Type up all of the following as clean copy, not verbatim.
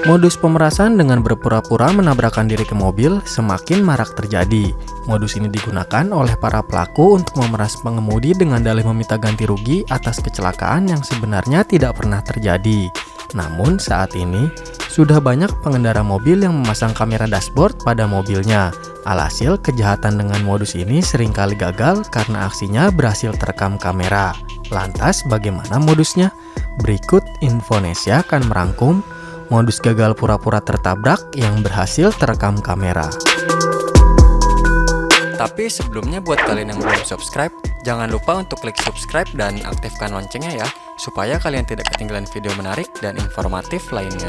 Modus pemerasan dengan berpura-pura menabrakkan diri ke mobil semakin marak terjadi. Modus ini digunakan oleh para pelaku untuk memeras pengemudi dengan dalih meminta ganti rugi atas kecelakaan yang sebenarnya tidak pernah terjadi. Namun saat ini, sudah banyak pengendara mobil yang memasang kamera dashboard pada mobilnya. Alhasil, kejahatan dengan modus ini seringkali gagal karena aksinya berhasil terekam kamera. Lantas, bagaimana modusnya? Berikut Infonesia akan merangkum modus gagal pura-pura tertabrak yang berhasil terekam kamera. Tapi sebelumnya buat kalian yang belum subscribe, jangan lupa untuk klik subscribe dan aktifkan loncengnya ya, supaya kalian tidak ketinggalan video menarik dan informatif lainnya.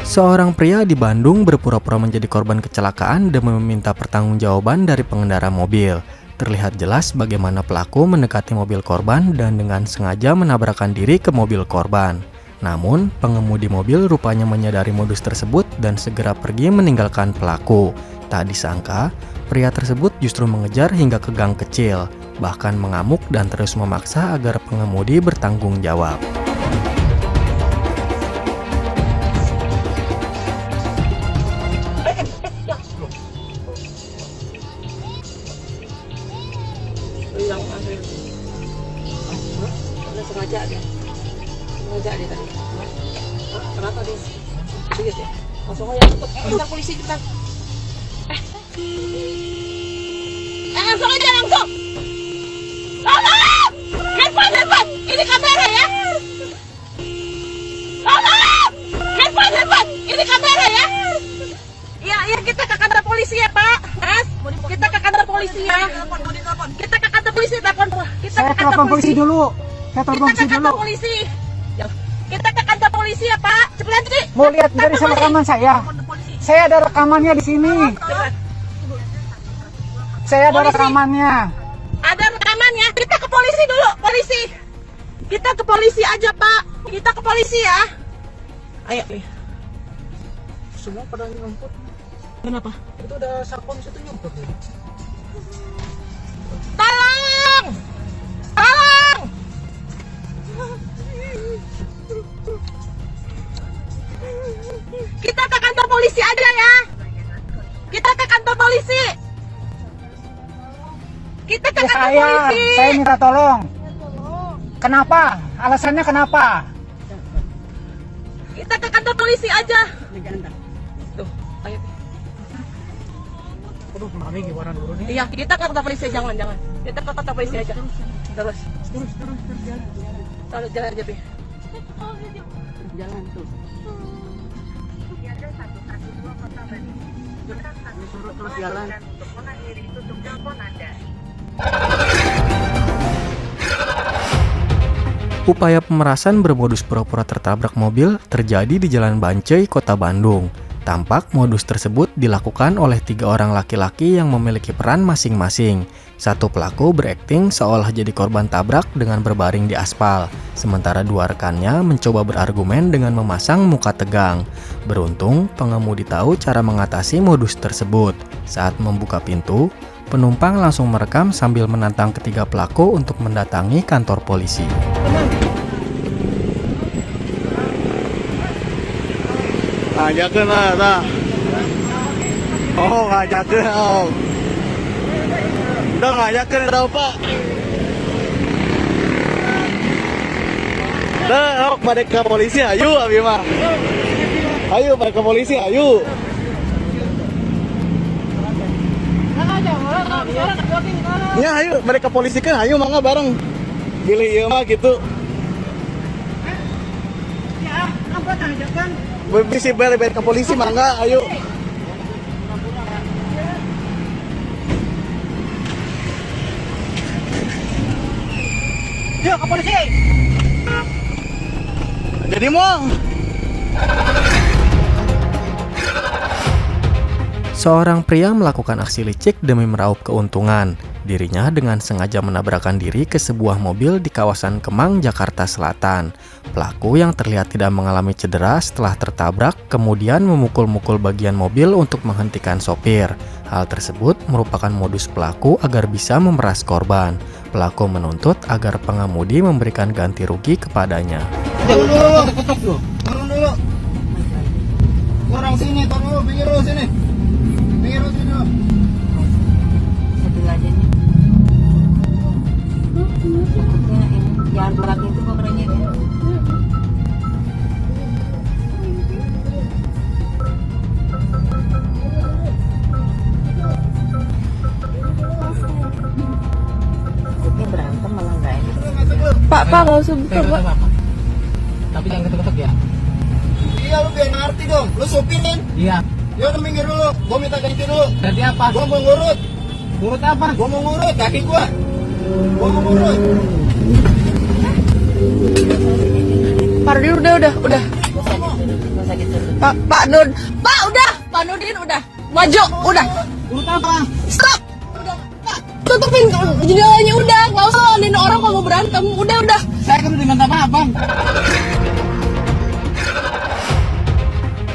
Seorang pria di Bandung berpura-pura menjadi korban kecelakaan demi meminta pertanggungjawaban dari pengendara mobil. Terlihat jelas bagaimana pelaku mendekati mobil korban dan dengan sengaja menabrakkan diri ke mobil korban. Namun, pengemudi mobil rupanya menyadari modus tersebut dan segera pergi meninggalkan pelaku. Tak disangka, pria tersebut justru mengejar hingga ke gang kecil, bahkan mengamuk dan terus memaksa agar pengemudi bertanggung jawab. Sengaja dia tadi. Kenapa dia? Serius ya? Langsung aja tutup. Bentar polisi cepetan. Langsung aja langsung. Tolong! Handphone! Ini kamera ya? Tolong! Handphone! Ini kamera ya? Iya kita ke kantor polisi ya Pak. Kita ke kantor polisi ya. Kita ke kantor polisi telepon. Saya telepon polisi dulu. Kita ke kantor polisi. Kita ke kantor polisi ya Pak. Cepetan sih. Mau lihat dari rekaman saya. Saya ada rekamannya di sini. Saya ada rekamannya. Ada rekamannya. Kita ke polisi dulu. Polisi. Kita ke polisi aja Pak. Kita ke polisi ya. Ayo. Semua pada nyumput. Kenapa? Itu ada sapon situ nyumput. Tolong! Tolong! Kita ke kantor polisi aja ya. Kita ke kantor polisi. Kita ke kantor polisi. Saya minta tolong. Kenapa? Alasannya kenapa? Kita ke kantor polisi aja. Tuh, ayo. Aduh, mami gimana dulu nih? Iya, kita ke kantor polisi, jangan. Kita ke kantor polisi aja. Terus jalan aja, Pi. Jalan tuh. Terus jalan. Upaya pemerasan bermodus pura-pura tertabrak mobil terjadi di Jalan Bancai, Kota Bandung. Tampak modus tersebut dilakukan oleh 3 orang laki-laki yang memiliki peran masing-masing. Satu pelaku berakting seolah jadi korban tabrak dengan berbaring di aspal, sementara 2 rekannya mencoba berargumen dengan memasang muka tegang. Beruntung, pengemudi tahu cara mengatasi modus tersebut. Saat membuka pintu, penumpang langsung merekam sambil menantang ketiga pelaku untuk mendatangi kantor polisi. Ngajakeun lah tah. Oh, ngajakeun oh. Udah ngajakeun tau Pak. Dah, balik ke polisi ayo abi mah. Ayo balik ke polisi ayo. Ya ayo balik ke polisi kan ayo mangga bareng. Pilih ieu mah gitu. Ya, apa ajakan? Bisa balik ke polisi mangga ayo. Yuk ke polisi. Jadi mau Seorang pria melakukan aksi licik demi meraup keuntungan. Dirinya dengan sengaja menabrakkan diri ke sebuah mobil di kawasan Kemang, Jakarta Selatan. Pelaku yang terlihat tidak mengalami cedera setelah tertabrak kemudian memukul-mukul bagian mobil untuk menghentikan sopir. Hal tersebut merupakan modus pelaku agar bisa memeras korban. Pelaku menuntut agar pengemudi memberikan ganti rugi kepadanya. Turun dulu. Turun dulu. Orang sini, turun dulu, pinggir dulu sini. Pinggir dulu sini. Satu aja nih. Jangan belakang itu kameranya ya. Ini berantem malah nggak ini. Pak, nggak usah buka, Pak. Tapi jangan ketuk-ketuk ya. Iya, lu biar ngerti dong. Lu supirin. Iya. Ya udah minggir dulu. Gua minta ganti dulu. Jadi apa? Gua mau ngurut. Urut apa? Gua mau ngurut kaki gua. Gua mau ngurut. Pak Nurdin udah. Nggak usah gitu. Pak udah. Pak Nurdin udah. Maju, udah. Urut apa? Stop. Udah, Pak. Tutupin jendelanya udah. Nggak usah lanin orang kalau mau berantem. Udah. Saya kan udah minta maaf, Bang.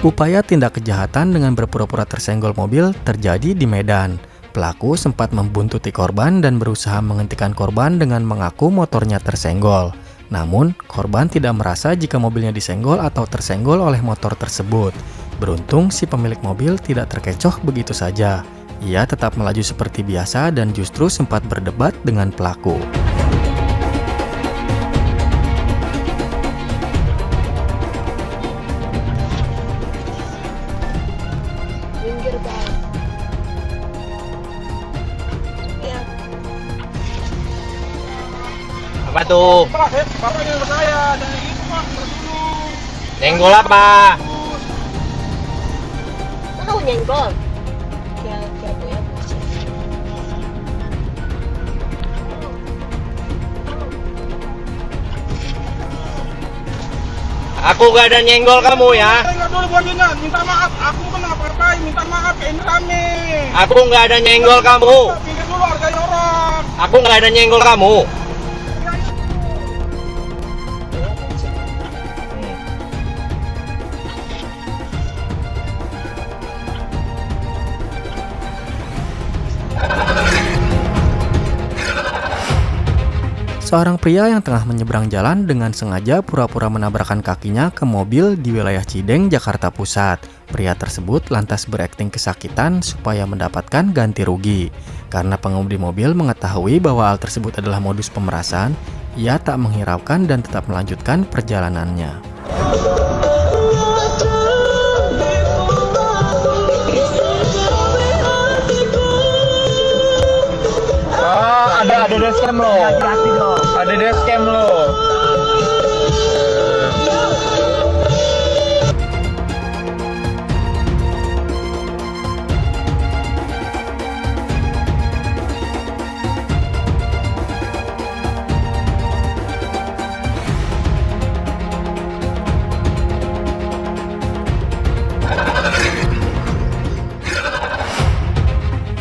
Upaya tindak kejahatan dengan berpura-pura tersenggol mobil terjadi di Medan. Pelaku sempat membuntuti korban dan berusaha menghentikan korban dengan mengaku motornya tersenggol. Namun, korban tidak merasa jika mobilnya disenggol atau tersenggol oleh motor tersebut. Beruntung si pemilik mobil tidak terkecoh begitu saja. Ia tetap melaju seperti biasa dan justru sempat berdebat dengan pelaku. Apa tuh? Bapak nyuruh saya. Jangan gitu, Pak. Dulu. Nyenggol apa? Tahu nyenggol. Aku gak ada nyenggol kamu ya. Enggak dulu bagian. Minta maaf. Aku kan ngapa-ngapain. Minta maaf. Ini rame. Aku gak ada nyenggol kamu. Pinggir dulu hargai orang. Aku gak ada nyenggol kamu. Seorang pria yang tengah menyeberang jalan dengan sengaja pura-pura menabrakkan kakinya ke mobil di wilayah Cideng, Jakarta Pusat. Pria tersebut lantas berakting kesakitan supaya mendapatkan ganti rugi. Karena pengemudi mobil mengetahui bahwa hal tersebut adalah modus pemerasan, ia tak menghiraukan dan tetap melanjutkan perjalanannya. Ada dashcam lo. Hati-hati dong. Ada dashcam lo.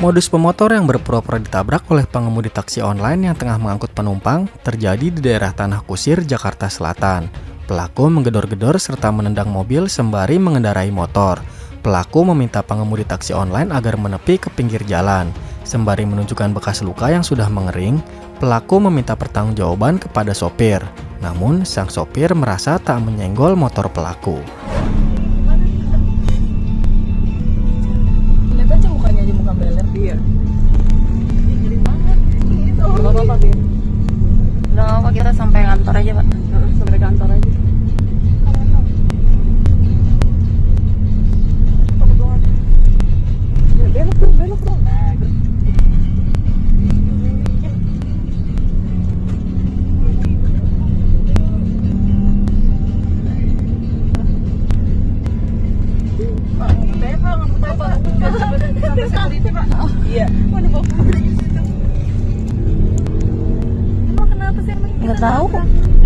Modus pemotor yang berpura-pura ditabrak oleh pengemudi taksi online yang tengah mengangkut penumpang terjadi di daerah Tanah Kusir, Jakarta Selatan. Pelaku menggedor-gedor serta menendang mobil sembari mengendarai motor. Pelaku meminta pengemudi taksi online agar menepi ke pinggir jalan. Sembari menunjukkan bekas luka yang sudah mengering, pelaku meminta pertanggungjawaban kepada sopir. Namun, sang sopir merasa tak menyenggol motor pelaku. Lihat aja mukanya aja muka beler. Iya. Gede banget. Itu. Bapak, Bir. Udah nggak apa, kita sampai kantor aja, Pak. Sampai kantor aja. Belok dong. Iya. Mana bapak di situ? Emang kenapa sih? Nggak tahu.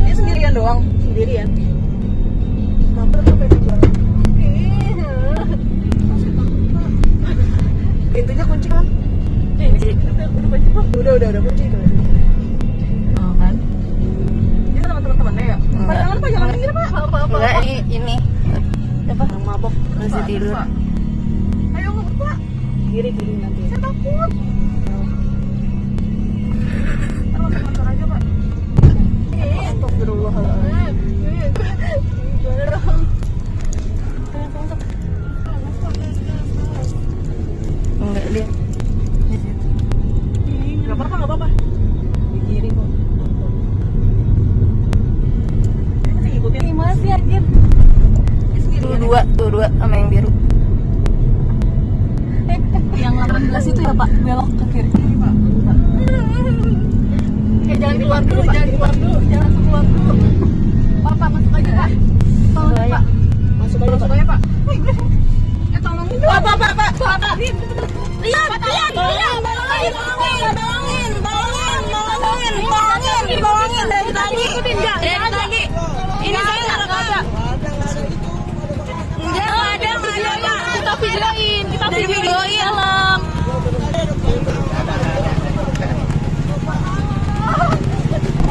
Dia sendirian doang, sendirian. Kenapa sampai di jalan? Pintunya kunci kan? Ini udah kunci kok. Udah kunci itu. Oh kan? Ini sama teman-temannya ya? Jangan ini Pak. Apa-apa. Enggak, ini. Apa? Yang mabok Masih tidur. Ayo ngebut Pak. Kiri nanti. Saya takut. keluar dulu, jangan keluar dulu, jangan keluar dulu. Pak, masuk aja ya. Bahaya. Masuk aja, Pak. Tolongin dulu. Pak. Lihat. Tolongin dari tadi. Dari tadi. Ini saya nggak ada. Nggak ada. Kita videoin, Alam.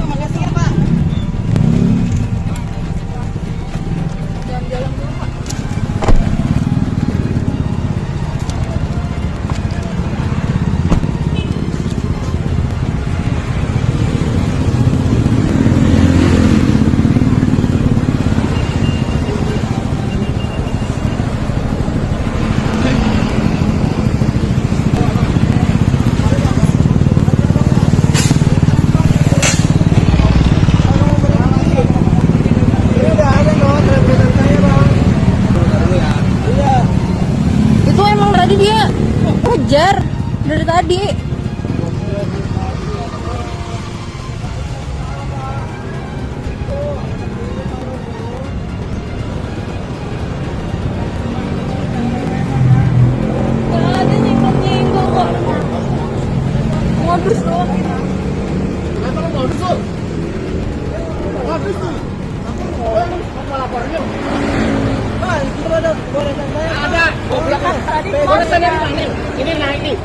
Makasih ya, Pak. Jalan-jalan dulu, Pak. Itu emang tadi dia ngejar dari tadi. Gak ada nyenggol kok. Modus doang. Ada. Ini naik nih.